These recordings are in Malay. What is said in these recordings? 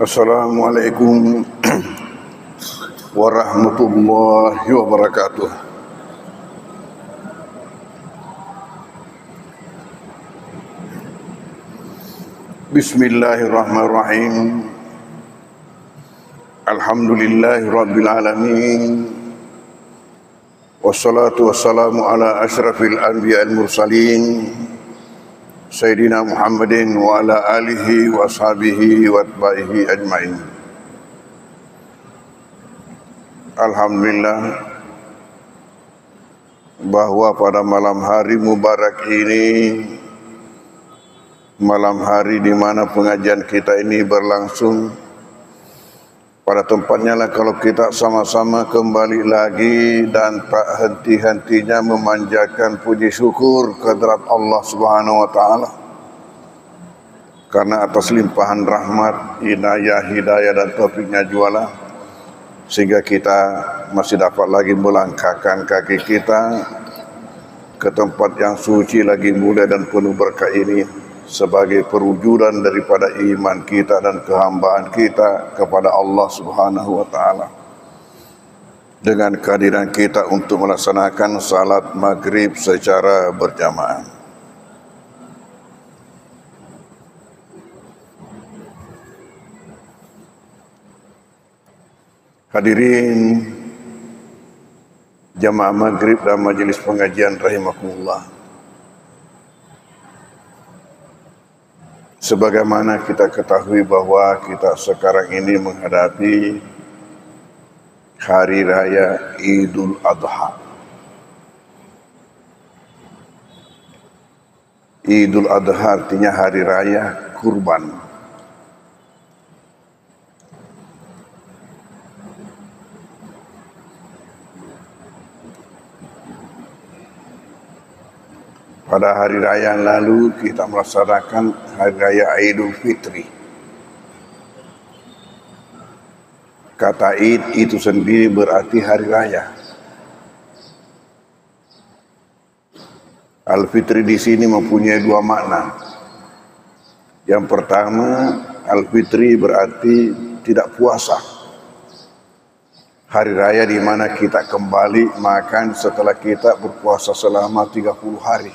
Assalamualaikum warahmatullahi wabarakatuh. Bismillahirrahmanirrahim. Alhamdulillahi rabbil alamin. Wassalatu wassalamu ala asyrafil anbiya'il mursalin Sayyidina Muhammadin wa ala alihi wa ashabihi wa atba'ihi ajma'in. Alhamdulillah bahwa pada malam hari mubarak ini, malam hari di mana pengajian kita ini berlangsung, pada tempatnya lah kalau kita sama-sama kembali lagi dan tak henti-hentinya memanjatkan puji syukur kehadirat Allah Subhanahu wa taala. Karena atas limpahan rahmat, inayah, hidayah dan taufiknya jualah sehingga kita masih dapat lagi melangkahkan kaki kita ke tempat yang suci lagi mulia dan penuh berkah ini, sebagai perwujudan daripada iman kita dan kehambaan kita kepada Allah Subhanahu wa taala. Dengan kehadiran kita untuk melaksanakan salat maghrib secara berjamaah. Hadirin jamaah maghrib dan majelis pengajian rahimakumullah. Sebagaimana kita ketahui bahwa kita sekarang ini menghadapi Hari Raya Idul Adha. Idul Adha artinya Hari Raya Kurban. Pada hari raya yang lalu kita melaksanakan Hari Raya Idul Fitri. Kata Id itu sendiri berarti hari raya. Al-Fitri di sini mempunyai dua makna. Yang pertama, Al-Fitri berarti tidak puasa. Hari raya di mana kita kembali makan setelah kita berpuasa selama 30 hari.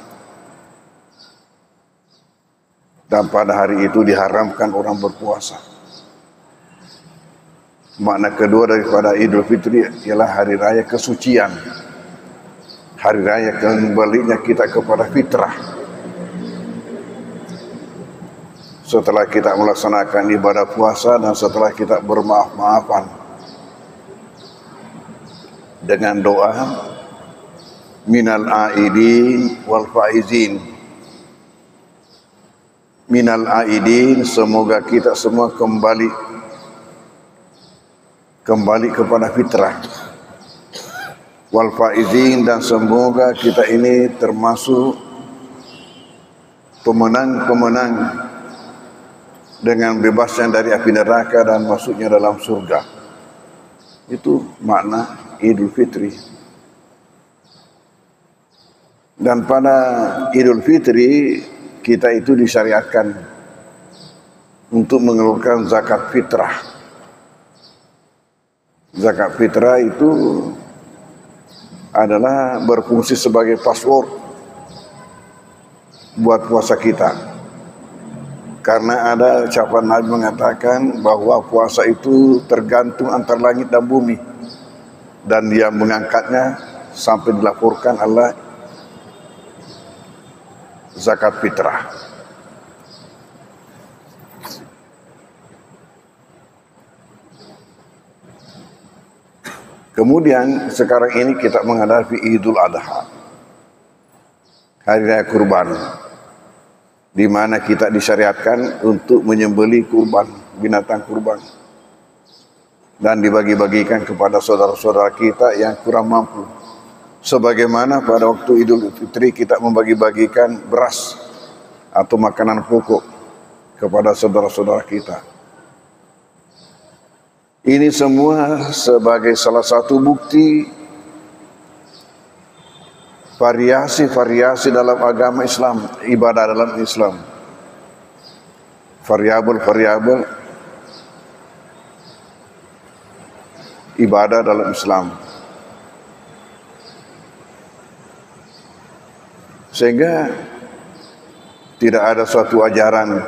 Dan pada hari itu diharamkan orang berpuasa. Makna kedua daripada Idul Fitri ialah hari raya kesucian. Hari raya kembalinya kita kepada fitrah. Setelah kita melaksanakan ibadah puasa dan setelah kita bermaaf-maafan dengan doa minal aidin wal faizin. Minal aidin, semoga kita semua kembali kepada fitrah. Wal faizin, dan semoga kita ini termasuk pemenang-pemenang dengan bebasnya dari api neraka dan masuknya dalam surga. Itu makna Idul Fitri. Dan pada Idul Fitri kita itu disyariatkan untuk mengeluarkan zakat fitrah. Zakat fitrah itu adalah berfungsi sebagai password buat puasa kita. Karena ada ucapan Nabi mengatakan bahwa puasa itu tergantung antara langit dan bumi. Dan dia mengangkatnya sampai dilaporkan Allah zakat fitrah. Kemudian sekarang ini kita menghadapi Idul Adha, Hari Raya Kurban, di mana kita disyariatkan untuk menyembelih kurban, binatang kurban, dan dibagi-bagikan kepada saudara-saudara kita yang kurang mampu. Sebagaimana pada waktu Idul Fitri kita membagi-bagikan beras atau makanan pokok kepada saudara-saudara kita. Ini semua sebagai salah satu bukti variasi-variasi dalam agama Islam, ibadah dalam Islam. Variabel-variabel ibadah dalam Islam. Sehingga tidak ada suatu ajaran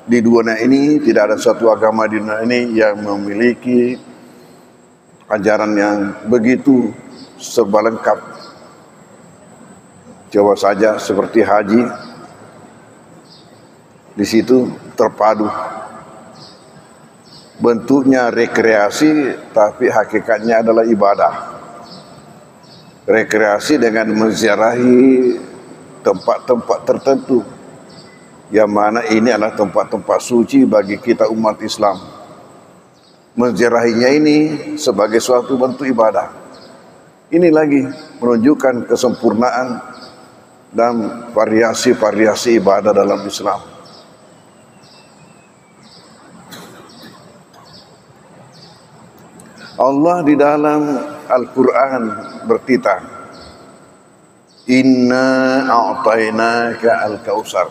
di dunia ini, tidak ada suatu agama di dunia ini yang memiliki ajaran yang begitu serba lengkap. Coba saja seperti haji, di situ terpadu. Bentuknya rekreasi, tapi hakikatnya adalah ibadah. Rekreasi dengan menziarahi tempat-tempat tertentu, yang mana ini adalah tempat-tempat suci bagi kita umat Islam. Menziarahinya ini sebagai suatu bentuk ibadah. Ini lagi menunjukkan kesempurnaan dan variasi-variasi ibadah dalam Islam. Allah di dalam Al-Quran bertitah, Inna a'tainaka al-kausar.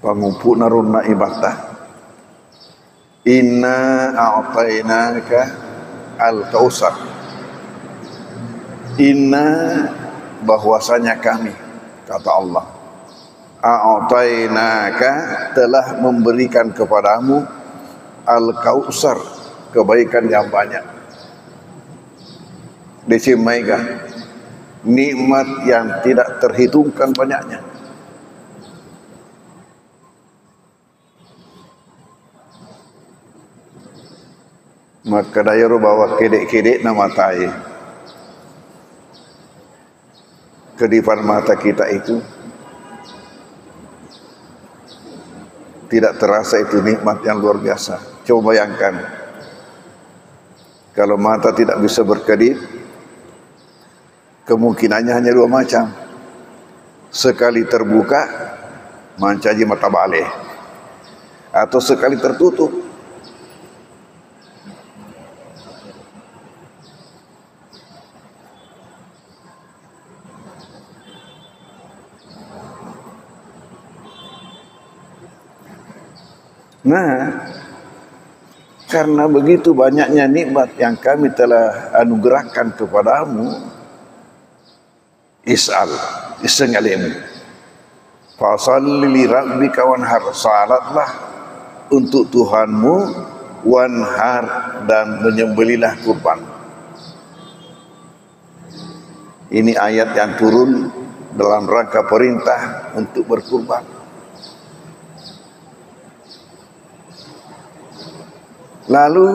Pangumpu narunna ibadah. Inna a'tainaka al-kausar. Inna, bahwasanya kami, kata Allah, a'tainaka, telah memberikan kepadamu al-kausar, kebaikan yang banyak. Disimaikan nikmat yang tidak terhitungkan banyaknya. Maka daya bawa kedek-kedek nama tai kedipan mata kita itu tidak terasa, itu nikmat yang luar biasa. Coba bayangkan kalau mata tidak bisa berkedip, kemungkinannya hanya dua macam. Sekali terbuka, mancaji mata balik, atau sekali tertutup. Nah, karena begitu banyaknya nikmat yang kami telah anugerahkan kepadamu, is'alim fasalli li rabbika wanhar, salatlah untuk Tuhanmu, wanhar, dan menyembelilah kurban. Ini ayat yang turun dalam rangka perintah untuk berkurban. Lalu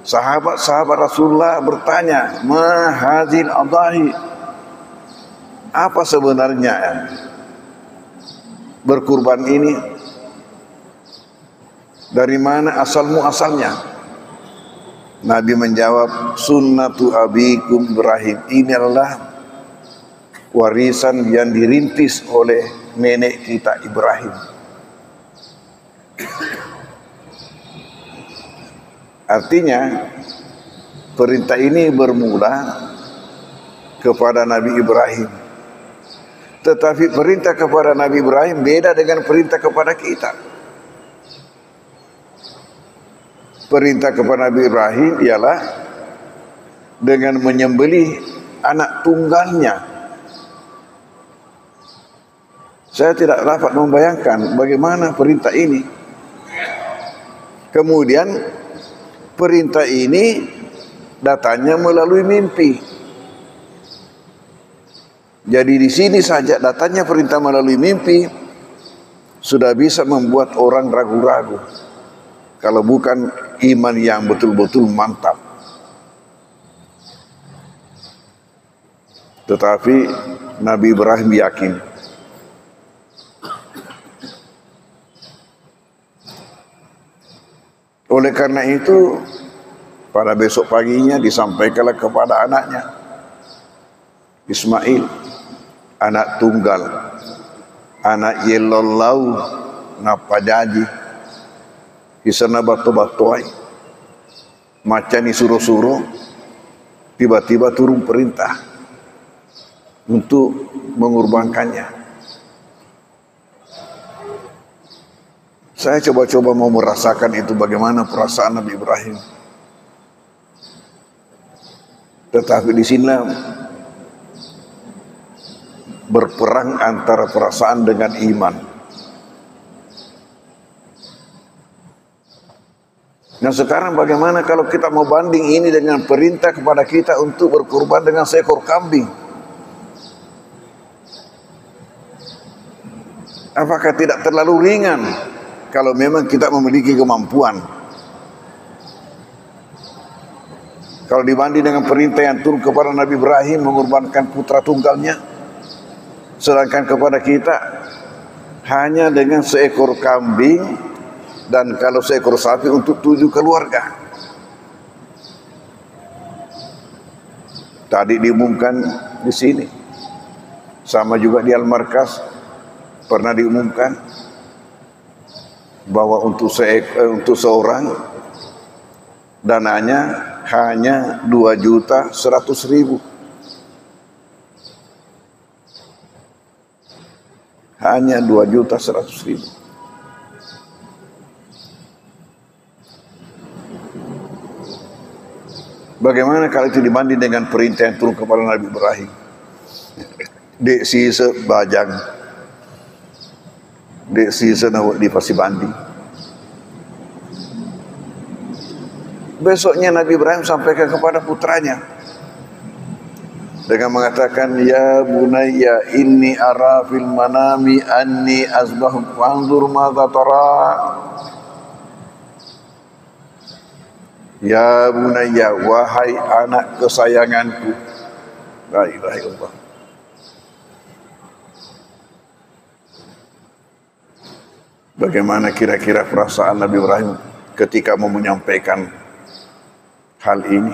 sahabat-sahabat Rasulullah bertanya, ma hadzil adahi, apa sebenarnya berkurban ini? Dari mana asalnya? Nabi menjawab, sunnatu abikum Ibrahim. Ini adalah warisan yang dirintis oleh nenek kita Ibrahim. Artinya perintah ini bermula kepada Nabi Ibrahim. Tetapi perintah kepada Nabi Ibrahim beda dengan perintah kepada kita. Perintah kepada Nabi Ibrahim ialah dengan menyembelih anak tunggalnya. Saya tidak dapat membayangkan bagaimana perintah ini. Kemudian perintah ini datangnya melalui mimpi. Jadi di sini saja datangnya perintah melalui mimpi sudah bisa membuat orang ragu-ragu. Kalau bukan iman yang betul-betul mantap. Tetapi Nabi Ibrahim yakin. Oleh karena itu, pada besok paginya disampaikanlah kepada anaknya Ismail, anak tunggal, anak yelolau napajaji, kisana batu-batuai, macan suruh-suruh, tiba-tiba turun perintah untuk mengorbankannya. Saya coba-coba mau merasakan itu bagaimana perasaan Nabi Ibrahim. Tetapi di sini berperang antara perasaan dengan iman. Nah sekarang bagaimana kalau kita mau banding ini dengan perintah kepada kita untuk berkurban dengan seekor kambing? Apakah tidak terlalu ringan kalau memang kita memiliki kemampuan? Kalau dibanding dengan perintah yang turun kepada Nabi Ibrahim mengorbankan putra tunggalnya, sedangkan kepada kita hanya dengan seekor kambing dan kalau seekor sapi untuk 7 keluarga. Tadi diumumkan di sini, sama juga di Al-Markas pernah diumumkan bahwa untuk seorang dananya hanya 2.100.000. Hanya 2.100.000. Bagaimana kalau itu dibanding dengan perintah yang turun kepada Nabi Ibrahim? Dek sisa bajang, dek sisa nawak di pasi banding. Besoknya Nabi Ibrahim sampaikan kepada putranya dengan mengatakan, ya bunayya inni ara fil manami anni azbahu fanzur madza tara. Ya bunayya, wahai anak kesayanganku. La ilaha illallah. Bagaimana kira-kira perasaan Nabi Ibrahim ketika mau menyampaikan hal ini?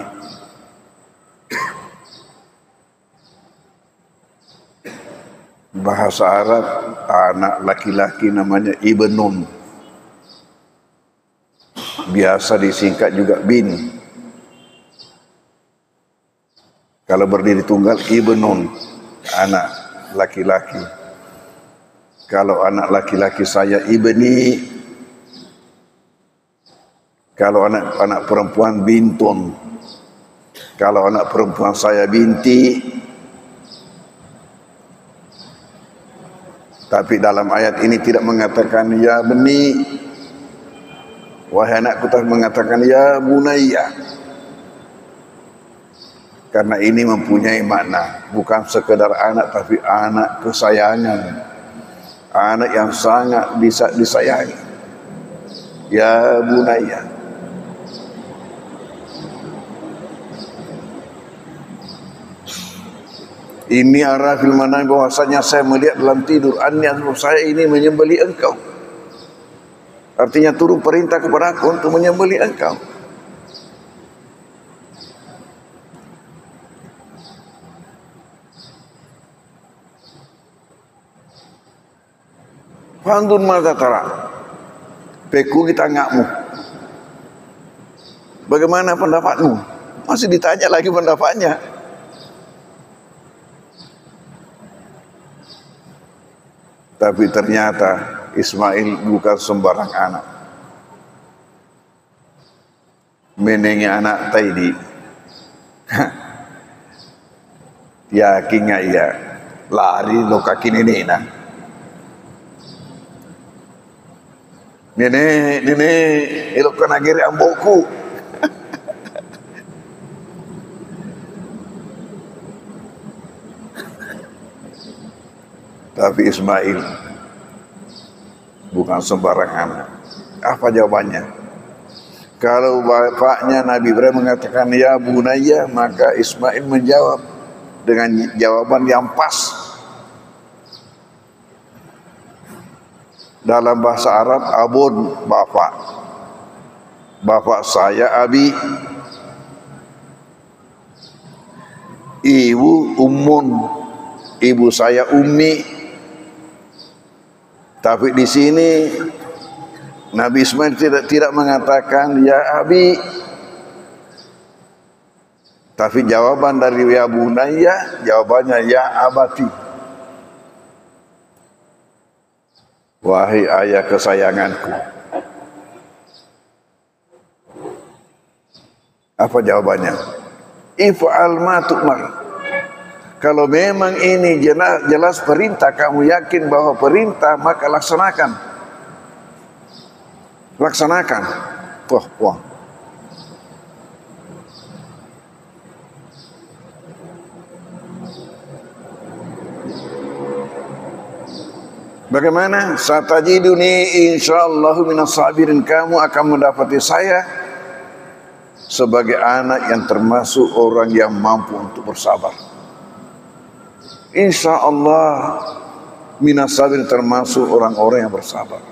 Bahasa Arab, anak laki-laki namanya Ibnun. Biasa disingkat juga bin. Kalau berdiri tunggal, Ibnun, anak laki-laki. Kalau anak laki-laki saya, Ibni. Kalau anak perempuan, Bintun. Kalau anak perempuan saya, Binti. Tapi dalam ayat ini tidak mengatakan ya beni, wahai anakku, tapi mengatakan ya bunayya. Karena ini mempunyai makna, bukan sekedar anak tapi anak kesayangan, anak yang sangat bisa disayangi. Ya bunayya. Ini arah fil manam, bahwasanya saya melihat dalam tidur, anni saya ini menyembelih engkau. Artinya turun perintah kepada aku untuk menyembelih engkau. Fandur madza tara. Peku di tanganmu. Bagaimana pendapatmu? Masih ditanya lagi pendapatnya. Tapi ternyata Ismail bukan sembarang anak. Menengi anak tadi. Yakin nggak ya? Lari lo kaki nenek. Nenek, elok kena giri amboku. Tapi Ismail bukan sembarang anak. Apa jawabannya? Kalau bapaknya Nabi Ibrahim mengatakan ya bunayya, maka Ismail menjawab dengan jawaban yang pas. Dalam bahasa Arab, abun bapak. Bapak saya abi. Ibu ummun. Ibu saya ummi. Tapi di sini Nabi Ismail tidak mengatakan ya abi. Tapi jawaban dari ya bunayya, jawabannya ya abati. Wahai ayah kesayanganku. Apa jawabannya? If'al ma tu'mar. Kalau memang ini jelas perintah, kamu yakin bahwa perintah, maka laksanakan. Laksanakan. Wah. Bagaimana? Satajiduni insyaallah minas sabirin. Kamu akan mendapati saya sebagai anak yang termasuk orang yang mampu untuk bersabar. Insyaallah minas sabirin, termasuk orang-orang yang bersabar.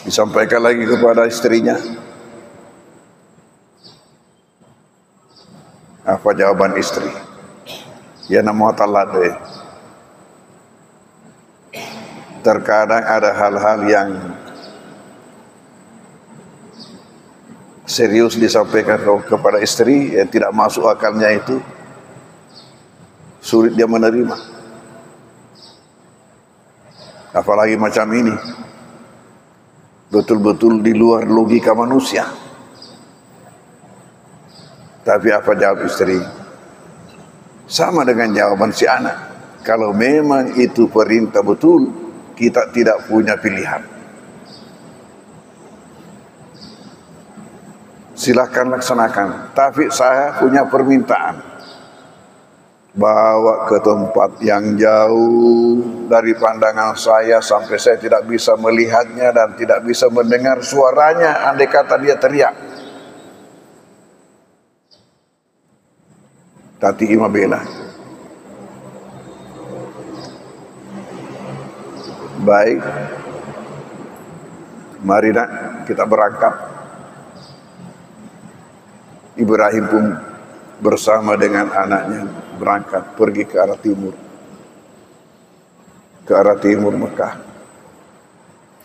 Disampaikan lagi kepada istrinya. Apa jawaban istri? Ya nama Allah deh. Terkadang ada hal-hal yang serius disampaikan kepada istri yang tidak masuk akalnya, itu sulit dia menerima. Apalagi macam ini, betul-betul di luar logika manusia. Tapi apa jawab istri? Sama dengan jawaban si anak. Kalau memang itu perintah betul, kita tidak punya pilihan. Silakan laksanakan. Tapi saya punya permintaan. Bawa ke tempat yang jauh dari pandangan saya sampai saya tidak bisa melihatnya dan tidak bisa mendengar suaranya andai kata dia teriak. Tati Ima bela. Baik, mari nak kita berangkat. Ibrahim pun bersama dengan anaknya berangkat pergi ke arah timur. Ke arah timur Mekah.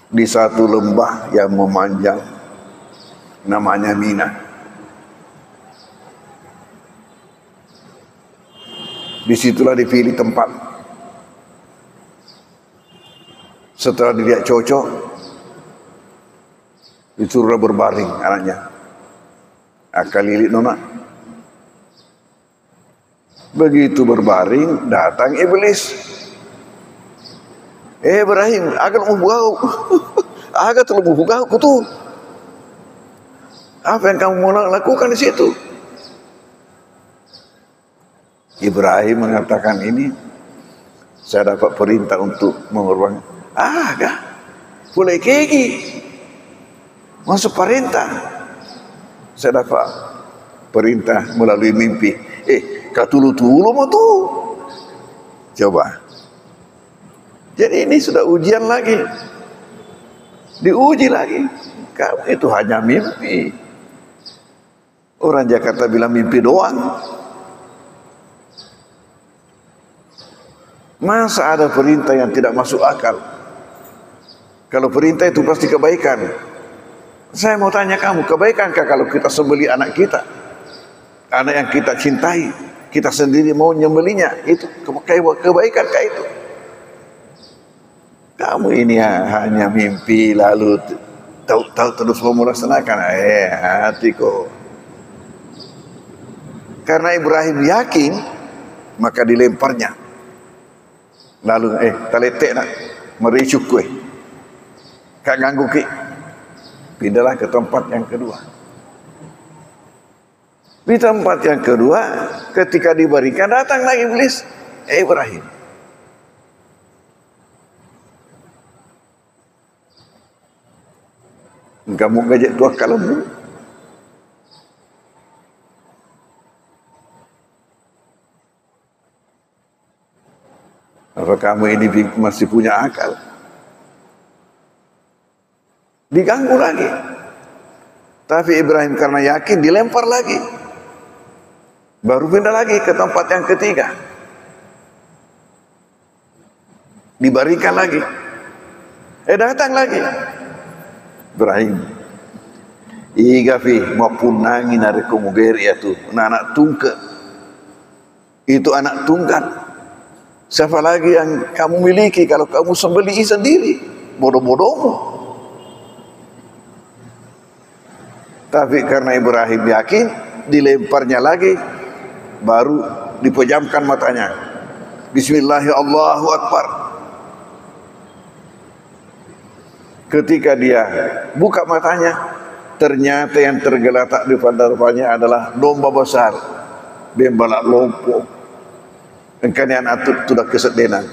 Di satu lembah yang memanjang namanya Mina. Disitulah dipilih tempat. Setelah dilihat cocok, disuruh berbaring anaknya. Akal lilit nona. Begitu berbaring, datang iblis. Ibrahim, agak membuka, agak terlalu membuka aku tuh. Apa yang kamu mau lakukan di situ? Ibrahim mengatakan, ini saya dapat perintah untuk mengorbankan. Agak boleh kegi masuk perintah. Saya dapat perintah melalui mimpi. Katulu-tulu mau tuh. Coba. Jadi ini sudah ujian lagi. Diuji lagi. Kamu itu hanya mimpi. Orang Jakarta bilang mimpi doang. Masa ada perintah yang tidak masuk akal? Kalau perintah itu pasti kebaikan. Saya mau tanya kamu, kebaikankah kalau kita sembelih anak kita? Anak yang kita cintai, kita sendiri mau nyembelinya, itu kebaikankah itu? Kamu ini hanya mimpi lalu tahu terus mau melaksanakan. Hati kok. Karena Ibrahim yakin, maka dilemparnya. Lalu taletek nak mericuk kue. Kak ganggu ki. Pindahlah ke tempat yang kedua. Di tempat yang kedua, ketika diberikan, datang lagi iblis. Ibrahim, kamu ngajak tua kalemu. Apa kamu ini masih punya akal? Diganggu lagi. Tapi Ibrahim karena yakin dilempar lagi. Baru pindah lagi ke tempat yang ketiga. Diberikan lagi. Datang lagi. Ibrahim. Igafi mapunangi nari kumugeri itu. Anak tungke. Itu anak tunggal. Siapa lagi yang kamu miliki kalau kamu sembelih sendiri? Bodoh-bodohmu. Tapi karena Ibrahim yakin, dilemparnya lagi, baru dipejamkan matanya. Bismillahirrahmanirrahim, Allahu Akbar. Ketika dia buka matanya, ternyata yang tergeletak di hadapannya adalah domba besar, bembalak lompo. Engkanian atut sudah kesedenan.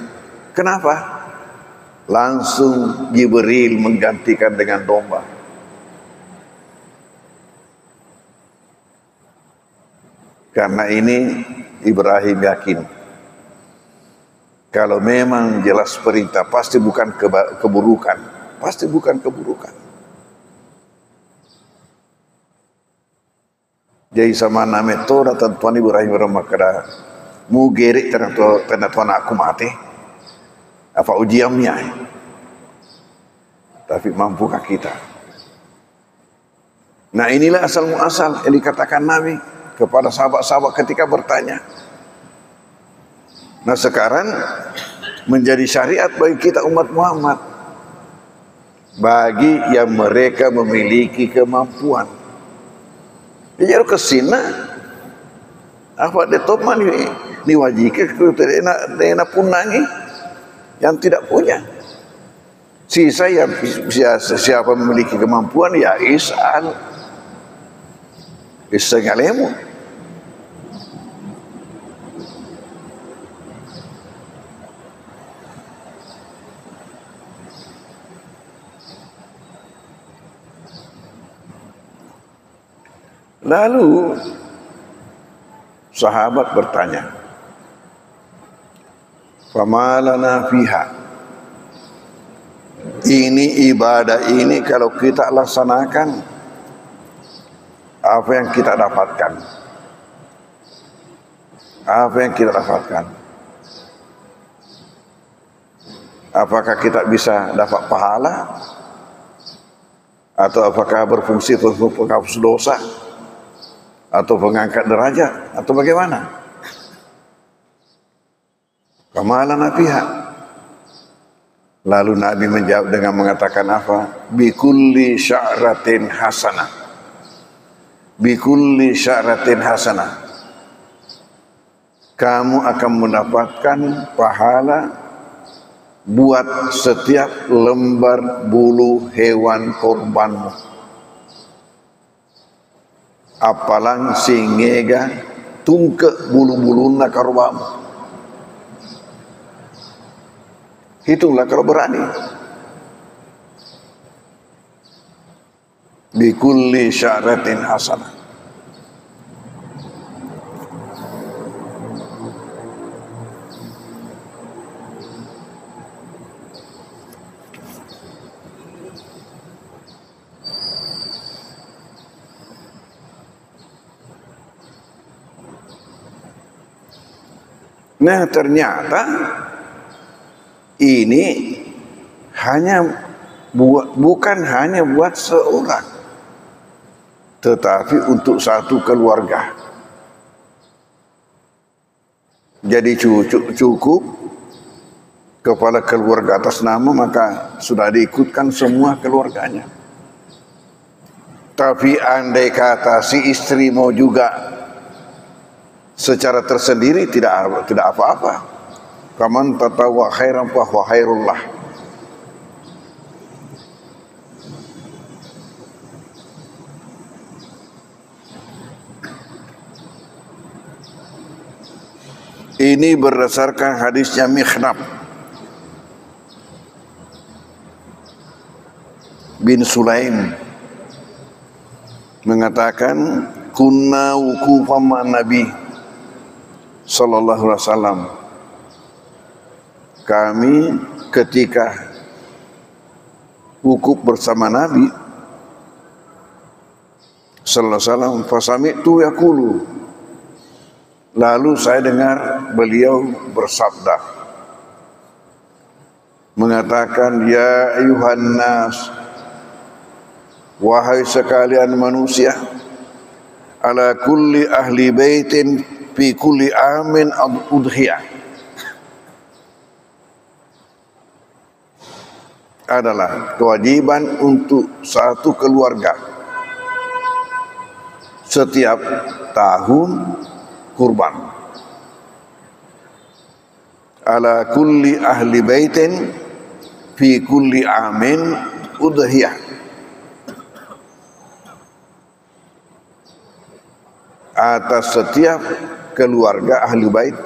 Kenapa? Langsung Jibril menggantikan dengan domba. Karena ini Ibrahim yakin, kalau memang jelas perintah pasti bukan keburukan, pasti bukan keburukan. Jadi sama nama Torah tentuan Ibrahim ramakada mugerik tentuan aku mati. Apa ujiannya? Tapi mampukah kita? Nah inilah asal muasal yang dikatakan Nabi kepada sahabat-sahabat ketika bertanya. Nah sekarang menjadi syariat bagi kita umat Muhammad, bagi yang mereka memiliki kemampuan. Dia ke sini apa dia toman ni wajib ke dena punangi yang tidak punya. Sisa yang siapa memiliki kemampuan ya is'al galemu. Lalu sahabat bertanya, "Famalana fiha?" Ini ibadah ini kalau kita laksanakan, apa yang kita dapatkan? Apa yang kita dapatkan? Apakah kita bisa dapat pahala? Atau apakah berfungsi untuk penghapus dosa? Atau pengangkat derajat? Atau bagaimana? Famalana fiha. Lalu Nabi menjawab dengan mengatakan apa? Bikulli sya'ratin hasanah. Bikulli sya'ratin hasanah. Kamu akan mendapatkan pahala buat setiap lembar bulu hewan korbanmu. Apalang singega tungke bulu-buluna korbanmu. Hitunglah kalau berani. Bikulli sya'ratin hasanah. Nah ternyata ini bukan hanya buat seorang, tetapi untuk satu keluarga. Jadi cukup kepala keluarga atas nama, maka sudah diikutkan semua keluarganya. Tapi andai kata si istri mau juga secara tersendiri, tidak apa-apa. Faman tatawwa khairan fa huwa khairullah. Ini berdasarkan hadisnya Mikhnab bin Sulaim mengatakan, kunna wukufan ma'an Nabi sallallahu alaihi wasallam. Kami ketika wukuf bersama Nabi sallallahu alaihi wasallam, fasami'tu yaqulu, lalu saya dengar beliau bersabda mengatakan, ya ayuhan nas, wahai sekalian manusia, ala kulli ahli baitin fi kulli amin udhiyah. Adalah kewajiban untuk satu keluarga setiap tahun kurban. Ala kulli ahli baitin fi kulli amin udhiyah. Atas setiap keluarga ahli bait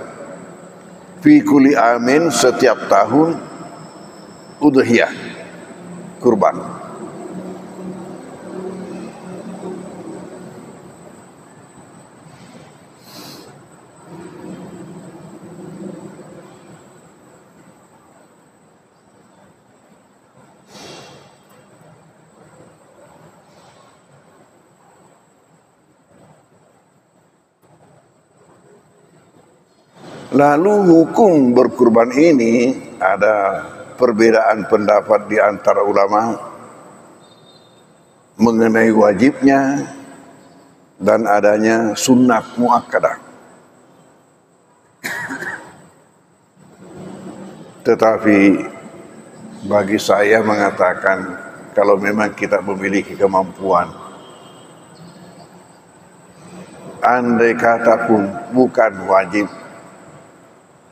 fi kulli amin setiap tahun udhiyah kurban. Lalu hukum berkurban ini ada perbedaan pendapat di antara ulama mengenai wajibnya dan adanya sunnah muakkadah. Tetapi bagi saya mengatakan kalau memang kita memiliki kemampuan, andai kata pun bukan wajib,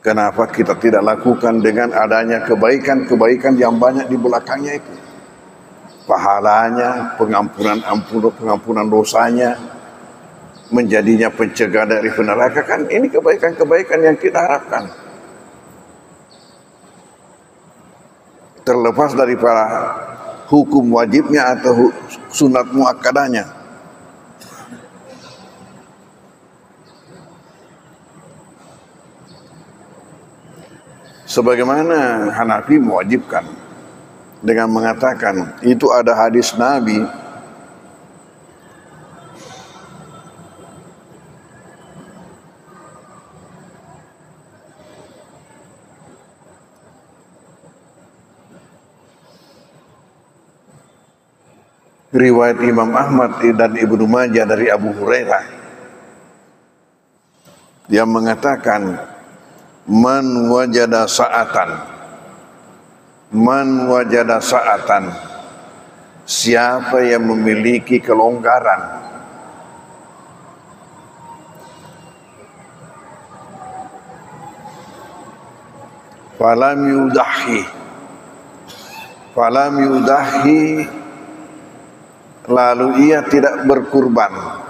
kenapa kita tidak lakukan dengan adanya kebaikan-kebaikan yang banyak di belakangnya itu? Pahalanya, pengampunan dosanya, menjadinya pencegah dari neraka, kan ini kebaikan-kebaikan yang kita harapkan. Terlepas daripada hukum wajibnya atau sunat muakkadahnya. Sebagaimana Hanafi mewajibkan dengan mengatakan itu ada hadis Nabi riwayat Imam Ahmad dan Ibnu Majah dari Abu Hurairah yang mengatakan man wajada sa'atan, siapa yang memiliki kelonggaran, falam yudahi, lalu ia tidak berkurban,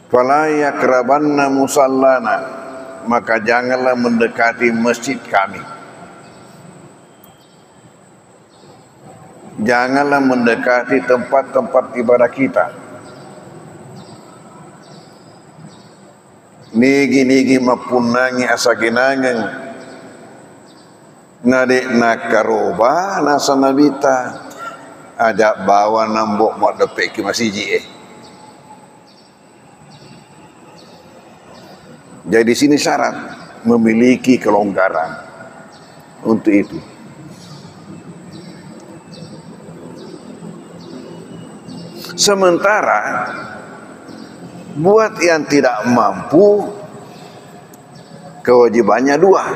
fala yakrabanna musallana, maka janganlah mendekati masjid kami, janganlah mendekati tempat-tempat ibadah kita. Nigi mapunangi asaginangan nadik nakaroba nasa nabita ajak bawa nambok mak depek ke masjid. Jadi di sini syarat memiliki kelonggaran untuk itu. Sementara buat yang tidak mampu, kewajibannya dua.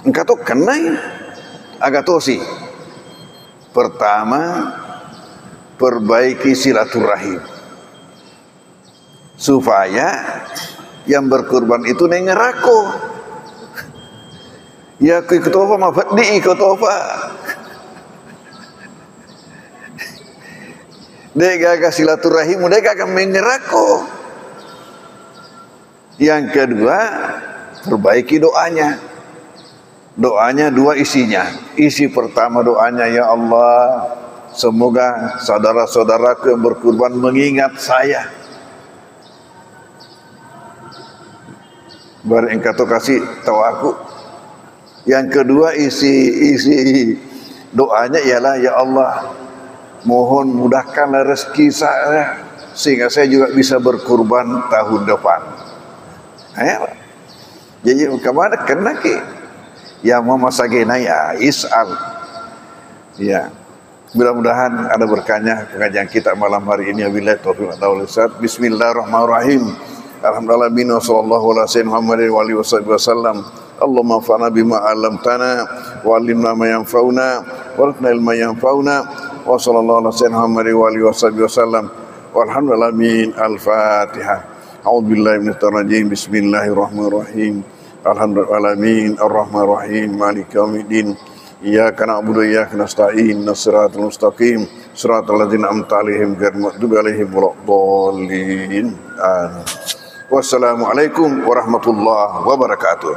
Engkau tuh kenai agak tosi. Pertama, perbaiki silaturahim, supaya yang berkurban itu nengerako. Ya ku iktofa mafaddi iktofa. Dega silaturahim dega akan mengerako. Yang kedua, perbaiki doanya. Doanya dua isinya. Isi pertama doanya, ya Allah, semoga saudara-saudaraku yang berkurban mengingat saya. Baru engkau kasih tahu aku. Yang kedua isi doanya ialah, ya Allah, mohon mudahkanlah rezeki saya sehingga saya juga bisa berkurban tahun depan. Jadi kemana kena ki? Ya mau masagena ya is'al. Ya. Mudah-mudahan ada berkahnya pengajian kita malam hari ini. Wabillahi taufiq wal hidayah. Bismillahirrahmanirrahim. Alhamdulillah bina sallallahu ala sayyidina Muhammadin wa alihi wasallam. Allahumma anfa'na bima 'allamtana wa 'allimna ma yanfa'una warzuqna ilma yanfa'una wa sallallahu alaihi wa alihi wasallam walhamdulillah min al-fatihah. A'udzu billahi minasyaitonir rajim. Bismillahirrahmanirrahim. Alhamdulillahirabbil alamin arrahmanir rahim maliki yaumiddin. Iyyaka na'budu wa iyyaka nasta'in. Shiratal mustaqim. Shiratal ladzina an'amta 'alaihim ghairil maghdubi 'alaihim waladdallin. Wassalamualaikum warahmatullahi wabarakatuh.